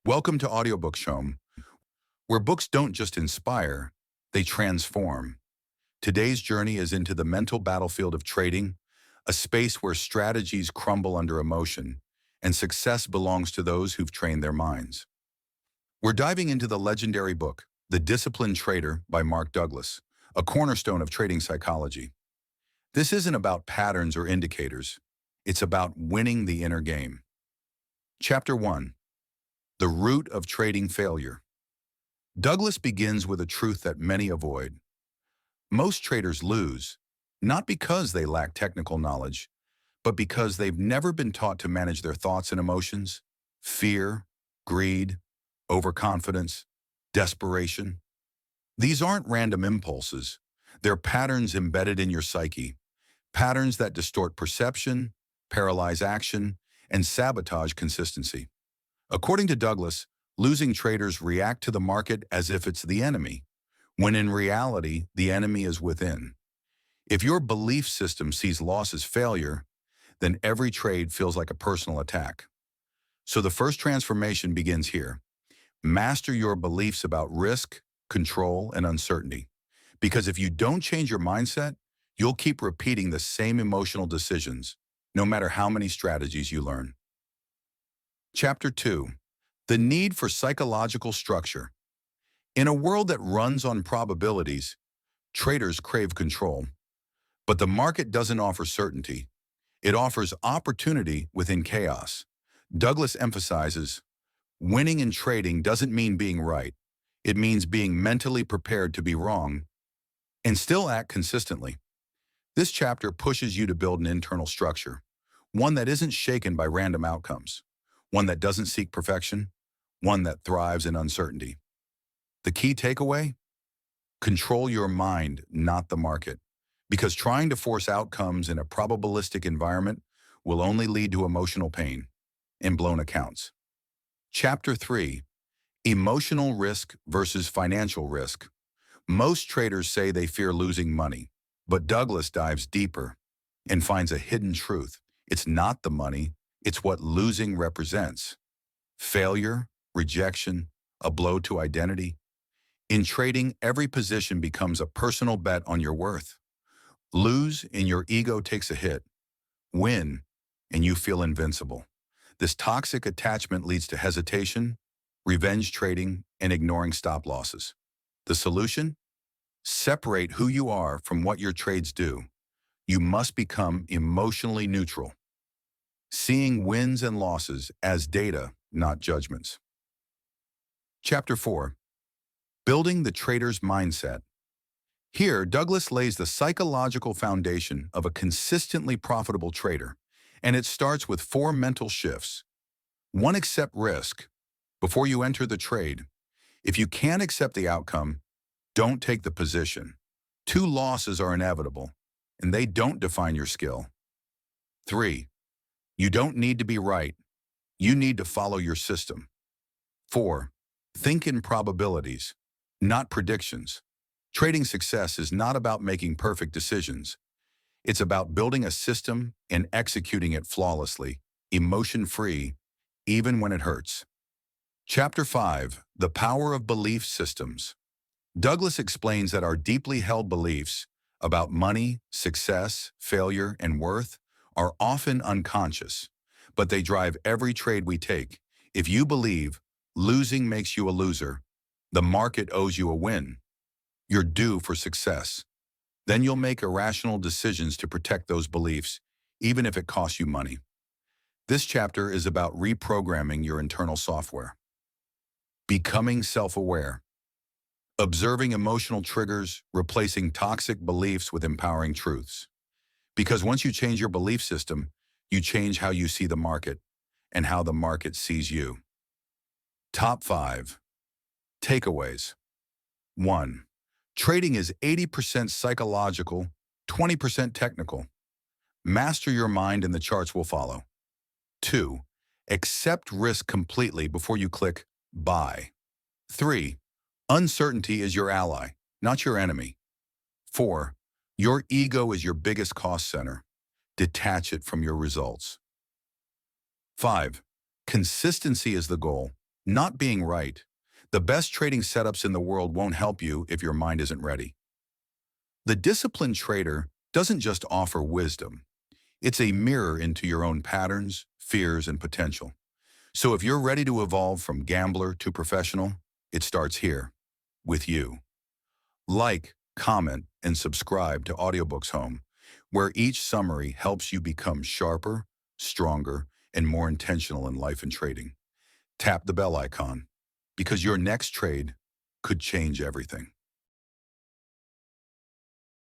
Welcome to Audiobook Home, where books don't just inspire, they transform. Today's journey is into the mental battlefield of trading, a space where strategies crumble under emotion, and success belongs to those who've trained their minds. We're diving into the legendary book, The Disciplined Trader by Mark Douglas, a cornerstone of trading psychology. This isn't about patterns or indicators. It's about winning the inner game. Chapter 1. The Root of Trading Failure. Douglas begins with a truth that many avoid. Most traders lose, not because they lack technical knowledge, but because they've never been taught to manage their thoughts and emotions, fear, greed, overconfidence, desperation. These aren't random impulses. They're patterns embedded in your psyche, patterns that distort perception, paralyze action, and sabotage consistency. According to Douglas, losing traders react to the market as if it's the enemy, when in reality, the enemy is within. If your belief system sees loss as failure, then every trade feels like a personal attack. So the first transformation begins here. Master your beliefs about risk, control, and uncertainty. Because if you don't change your mindset, you'll keep repeating the same emotional decisions, no matter how many strategies you learn. Chapter 2. The Need for Psychological Structure. In a world that runs on probabilities, traders crave control. But the market doesn't offer certainty. It offers opportunity within chaos. Douglas emphasizes, winning in trading doesn't mean being right. It means being mentally prepared to be wrong and still act consistently. This chapter pushes you to build an internal structure, one that isn't shaken by random outcomes, one that doesn't seek perfection, one that thrives in uncertainty. The key takeaway? Control your mind, not the market, because trying to force outcomes in a probabilistic environment will only lead to emotional pain and blown accounts. Chapter 3. Emotional risk versus financial risk. Most traders say they fear losing money, but Douglas dives deeper and finds a hidden truth. It's not the money, it's what losing represents. Failure, rejection, a blow to identity. In trading, every position becomes a personal bet on your worth. Lose and your ego takes a hit. Win and you feel invincible. This toxic attachment leads to hesitation, revenge trading, and ignoring stop losses. The solution? Separate who you are from what your trades do. You must become emotionally neutral, seeing wins and losses as data, not judgments. Chapter 4. Building the Trader's Mindset. Here, Douglas lays the psychological foundation of a consistently profitable trader, and it starts with 4 mental shifts. 1. Accept risk. Before you enter the trade, if you can't accept the outcome, don't take the position. 2. Losses are inevitable, and they don't define your skill. 3. You don't need to be right. You need to follow your system. 4. Think in probabilities, not predictions. Trading success is not about making perfect decisions. It's about building a system and executing it flawlessly, emotion-free, even when it hurts. Chapter 5. The Power of Belief Systems. Douglas explains that our deeply held beliefs about money, success, failure, and worth are often unconscious, but they drive every trade we take. If you believe losing makes you a loser, the market owes you a win, you're due for success. Then you'll make irrational decisions to protect those beliefs, even if it costs you money. This chapter is about reprogramming your internal software. Becoming self-aware. Observing emotional triggers, replacing toxic beliefs with empowering truths. Because once you change your belief system, you change how you see the market and how the market sees you. Top 5. Takeaways. 1. Trading is 80% psychological, 20% technical. Master your mind and the charts will follow. 2. Accept risk completely before you click buy. 3. Uncertainty is your ally, not your enemy. 4. Your ego is your biggest cost center. Detach it from your results. 5. Consistency is the goal, Not being right. The best trading setups in the world won't help you if your mind isn't ready. The disciplined trader doesn't just offer wisdom. It's a mirror into your own patterns, fears, and potential. So if you're ready to evolve from gambler to professional, it starts here, with you. Like, comment, and subscribe to Audiobooks Home, where each summary helps you become sharper, stronger, and more intentional in life and trading. Tap the bell icon, because your next trade could change everything.